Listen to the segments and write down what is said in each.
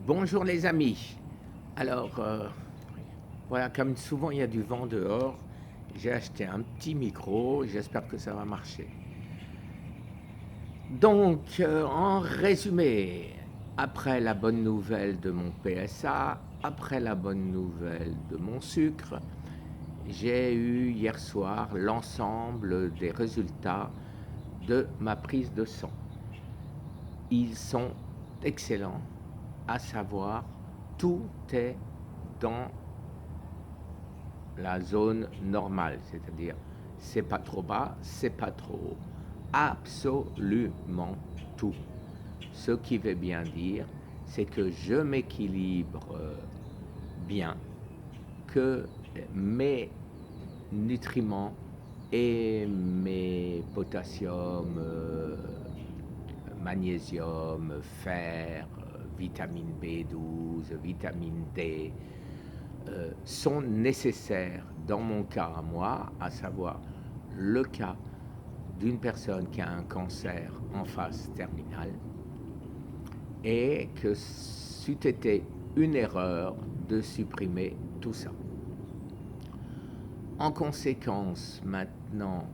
Bonjour les amis. Alors, voilà, comme souvent il y a du vent dehors, j'ai acheté un petit micro, j'espère que ça va marcher. Donc, en résumé, après la bonne nouvelle de mon PSA, après la bonne nouvelle de mon sucre, j'ai eu hier soir l'ensemble des résultats de ma prise de sang. Ils sont excellents, à savoir, tout est dans la zone normale, c'est-à-dire c'est pas trop bas, c'est pas trop haut. Absolument tout. Ce qui veut bien dire, c'est que je m'équilibre bien, que mes nutriments et mes potassium, magnésium, fer, vitamine B12, vitamine D, sont nécessaires dans mon cas à moi, à savoir le cas d'une personne qui a un cancer en phase terminale, et que c'eût été une erreur de supprimer tout ça. En conséquence, maintenant,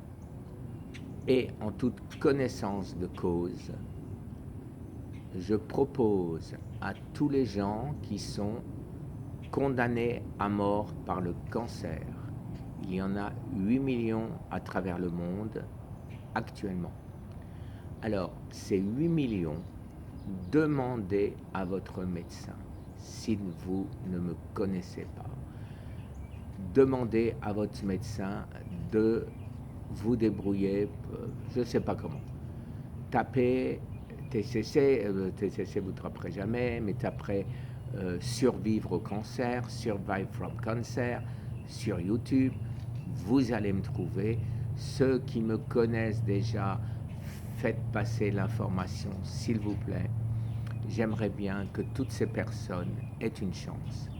et en toute connaissance de cause, je propose à tous les gens qui sont condamnés à mort par le cancer. Il y en a 8 millions à travers le monde actuellement. Alors, ces 8 millions, demandez à votre médecin, si vous ne me connaissez pas, demandez à votre médecin de vous débrouiller, je ne sais pas comment. Tapez TCC, TCC vous ne trapperez jamais, mais tapez survivre au cancer, survive from cancer, sur YouTube, vous allez me trouver. Ceux qui me connaissent déjà, faites passer l'information, s'il vous plaît. J'aimerais bien que toutes ces personnes aient une chance.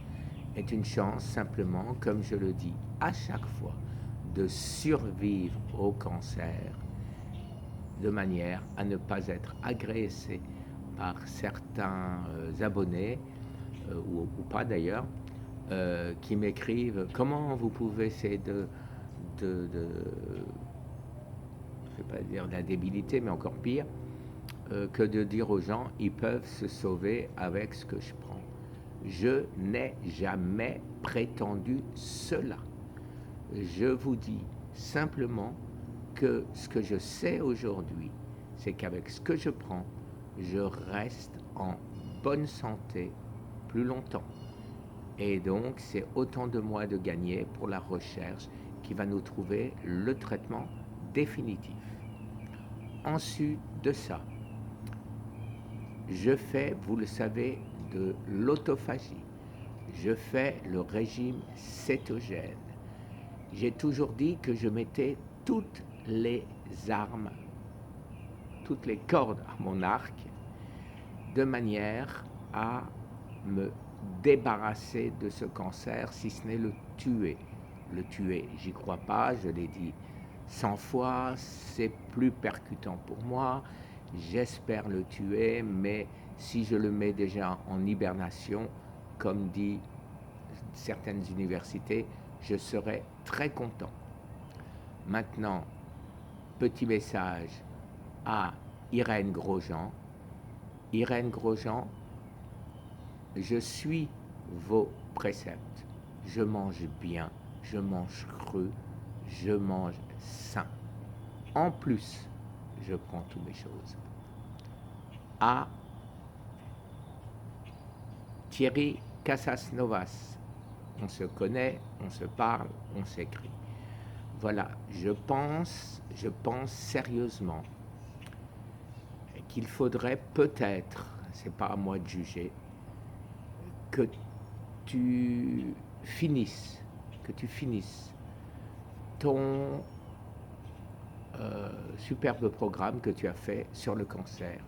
Aient une chance simplement, comme je le dis à chaque fois, de survivre au cancer de manière à ne pas être agressé par certains abonnés, ou pas d'ailleurs, qui m'écrivent comment vous pouvez essayer de je ne vais pas dire de la débilité, mais encore pire, que de dire aux gens ils peuvent se sauver avec ce que je prends. Je n'ai jamais prétendu cela. Je vous dis simplement que ce que je sais aujourd'hui, c'est qu'avec ce que je prends, je reste en bonne santé plus longtemps. Et donc, c'est autant de mois de gagner pour la recherche qui va nous trouver le traitement définitif. Ensuite de ça, je fais, vous le savez, de l'autophagie. Je fais le régime cétogène. J'ai toujours dit que je mettais toutes les armes, toutes les cordes à mon arc, de manière à me débarrasser de ce cancer, si ce n'est le tuer. Le tuer, j'y crois pas, je l'ai dit 100 fois, c'est plus percutant pour moi, j'espère le tuer, mais si je le mets déjà en hibernation, comme dit certaines universités, je serai très content. Maintenant, petit message à Irène Grosjean. Irène Grosjean, je suis vos préceptes. Je mange bien, je mange cru, je mange sain. En plus, je prends toutes mes choses. À Thierry Casasnovas, on se connaît, on se parle, on s'écrit. Voilà, je pense sérieusement qu'il faudrait peut-être, c'est pas à moi de juger, que tu finisses ton superbe programme que tu as fait sur le cancer,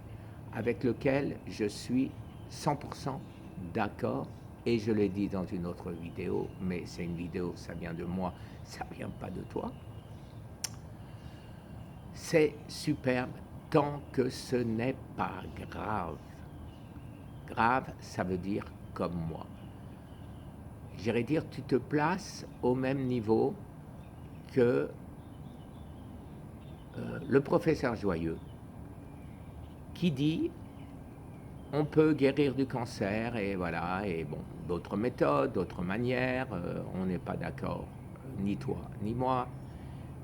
avec lequel je suis 100% d'accord, et je l'ai dit dans une autre vidéo, mais c'est une vidéo, ça vient de moi, ça vient pas de toi. C'est superbe tant que ce n'est pas grave. grave, ça veut dire comme moi. J'irais dire, tu te places au même niveau que le professeur Joyeux, qui dit on peut guérir du cancer et voilà, et bon, d'autres méthodes, d'autres manières, on n'est pas d'accord, ni toi ni moi,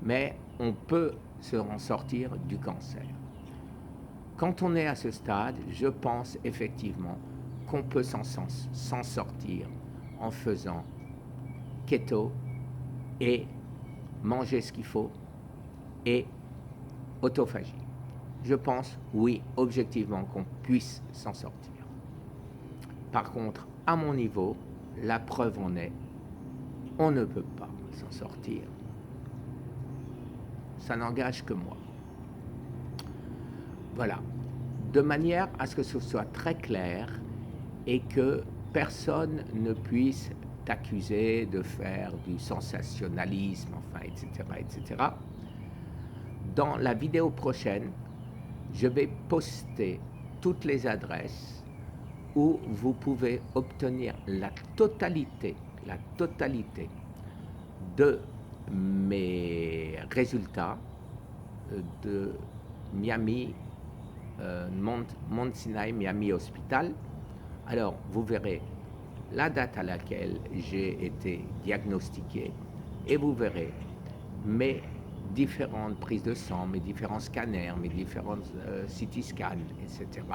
mais on peut se en sortir du cancer. Quand on est à ce stade, je pense effectivement qu'on peut s'en sortir en faisant keto et manger ce qu'il faut et autophagie. Je pense, oui, objectivement, qu'on puisse s'en sortir. Par contre, à mon niveau, la preuve en est, on ne peut pas s'en sortir. Ça n'engage que moi. Voilà. De manière à ce que ce soit très clair et que personne ne puisse t'accuser de faire du sensationnalisme, enfin, etc., etc. Dans la vidéo prochaine, je vais poster toutes les adresses où vous pouvez obtenir la totalité de mes résultats de Miami, Mount Sinai Miami Hospital. Alors, vous verrez la date à laquelle j'ai été diagnostiqué et vous verrez mes différentes prises de sang, mes différents scanners, mes différents CT scans, etc.,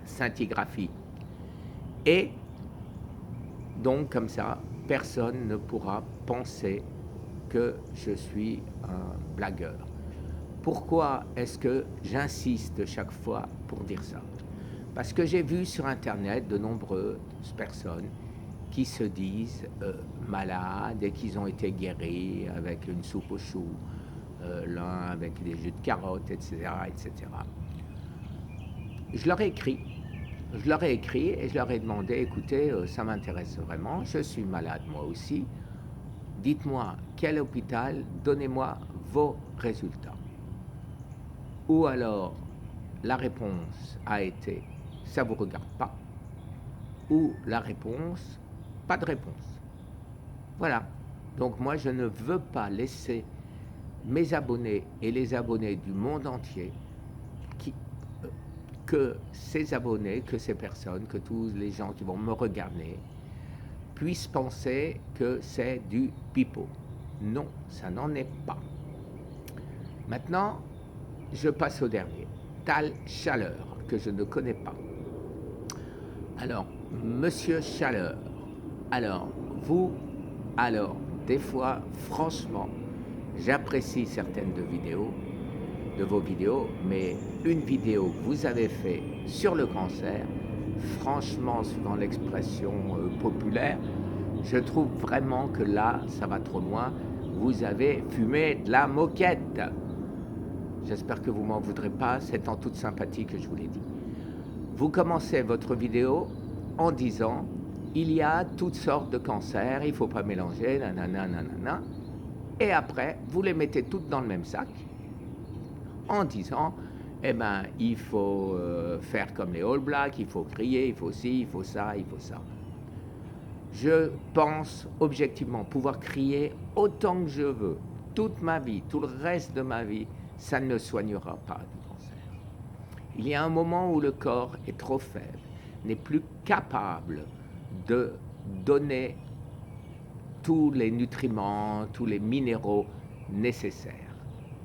scintigraphie. Et donc, comme ça, personne ne pourra penser que je suis un blagueur. Pourquoi est-ce que j'insiste chaque fois pour dire ça? Parce que j'ai vu sur Internet de nombreuses personnes qui se disent malades et qu'ils ont été guéris avec une soupe aux choux, l'un avec des jus de carottes, etc., etc. Je leur ai écrit et je leur ai demandé, écoutez, ça m'intéresse vraiment, je suis malade moi aussi, dites-moi quel hôpital, donnez-moi vos résultats. Ou alors, la réponse a été, ça ne vous regarde pas, ou la réponse, pas de réponse. Voilà. Donc moi, je ne veux pas laisser mes abonnés et les abonnés du monde entier, que ces abonnés, que ces personnes, que tous les gens qui vont me regarder, puissent penser que c'est du pipeau. Non, ça n'en est pas. Maintenant, je passe au dernier. Tal Chaleur, que je ne connais pas. Alors, Monsieur Chaleur, alors, des fois, franchement, j'apprécie certaines de vos vidéos, mais une vidéo que vous avez fait sur le cancer, franchement, suivant l'expression populaire, je trouve vraiment que là, ça va trop loin. Vous avez fumé de la moquette. J'espère que vous m'en voudrez pas, c'est en toute sympathie que je vous l'ai dit. Vous commencez votre vidéo en disant il y a toutes sortes de cancers, il ne faut pas mélanger, nanana, nanana. Et après, vous les mettez toutes dans le même sac en disant eh ben, il faut faire comme les All Blacks, il faut crier, il faut ci, il faut ça, il faut ça. Je pense objectivement pouvoir crier autant que je veux, toute ma vie, tout le reste de ma vie, ça ne soignera pas du cancer. Il y a un moment où le corps est trop faible, n'est plus capable de donner tous les nutriments, tous les minéraux nécessaires.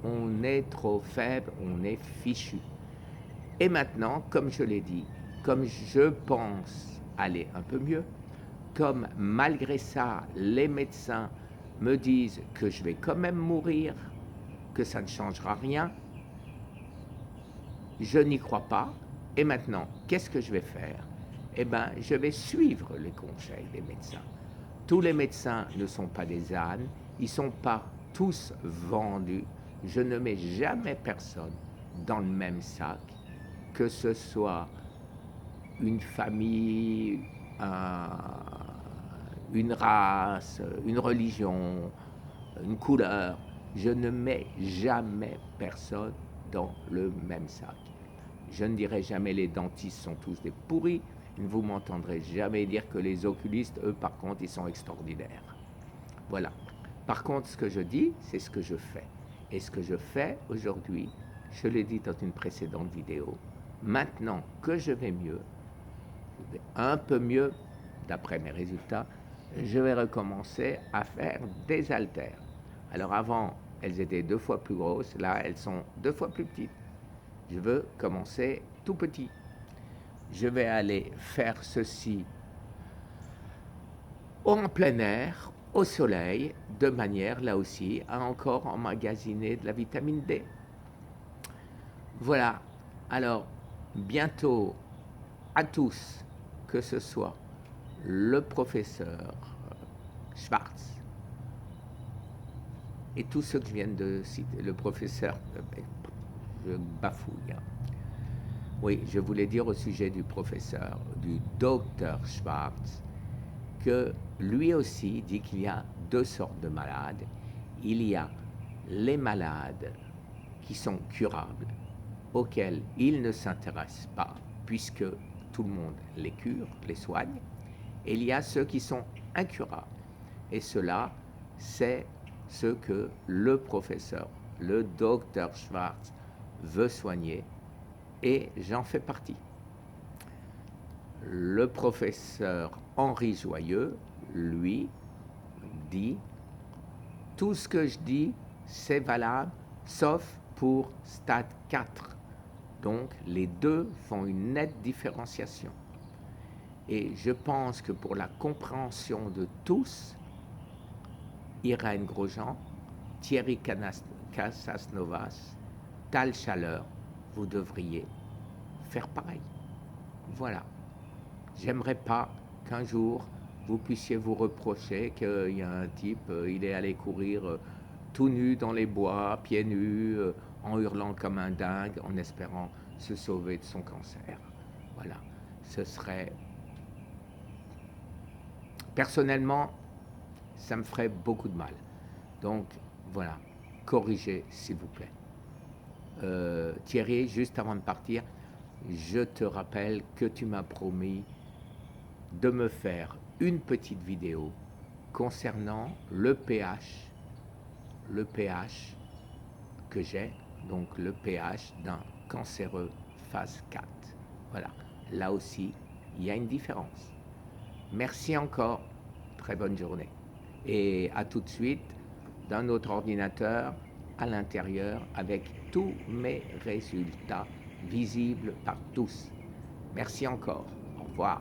On est trop faible, on est fichu. Et maintenant, comme je l'ai dit, comme je pense aller un peu mieux, comme malgré ça, les médecins me disent que je vais quand même mourir, que ça ne changera rien, je n'y crois pas. Et maintenant, qu'est-ce que je vais faire? Eh bien, je vais suivre les conseils des médecins. Tous les médecins ne sont pas des ânes, ils ne sont pas tous vendus. Je ne mets jamais personne dans le même sac, que ce soit une famille, une race, une religion, une couleur. Je ne mets jamais personne dans le même sac. Je ne dirai jamais les dentistes sont tous des pourris. Vous m'entendrez jamais dire que les oculistes, eux, par contre, ils sont extraordinaires. Voilà. Par contre, ce que je dis, c'est ce que je fais. Et ce que je fais aujourd'hui, je l'ai dit dans une précédente vidéo, maintenant que je vais mieux, un peu mieux, d'après mes résultats, je vais recommencer à faire des haltères. Alors avant, elles étaient 2 fois plus grosses, là, elles sont 2 fois plus petites. Je veux commencer tout petit. Je vais aller faire ceci en plein air, au soleil, de manière, là aussi, à encore emmagasiner de la vitamine D. Voilà. Alors, bientôt, à tous, que ce soit le professeur Schwartz et tous ceux que je viens de citer, le professeur, je bafouille. Oui, je voulais dire au sujet du professeur, du docteur Schwartz, que lui aussi dit qu'il y a 2 sortes de malades. Il y a les malades qui sont curables, auxquels il ne s'intéresse pas, puisque tout le monde les cure, les soigne, et il y a ceux qui sont incurables. Et cela, c'est ce que le professeur, le docteur Schwartz, veut soigner, et j'en fais partie. Le professeur Henri Joyeux, lui, dit « Tout ce que je dis, c'est valable, sauf pour stade 4. » Donc, les deux font une nette différenciation. Et je pense que pour la compréhension de tous, Irène Grosjean, Thierry Casasnovas, Tal Chaleur, vous devriez faire pareil. Voilà. J'aimerais pas qu'un jour vous puissiez vous reprocher qu'il y a un type, il est allé courir tout nu dans les bois, pieds nus, en hurlant comme un dingue, en espérant se sauver de son cancer. Voilà. Ce serait... Personnellement, ça me ferait beaucoup de mal. Donc, voilà. Corrigez, s'il vous plaît. Thierry, juste avant de partir, je te rappelle que tu m'as promis de me faire une petite vidéo concernant le pH que j'ai, donc le pH d'un cancéreux phase 4. Voilà, là aussi, il y a une différence. Merci encore, très bonne journée. Et à tout de suite, d'un autre ordinateur à l'intérieur avec tous mes résultats visibles par tous. Merci encore, au revoir.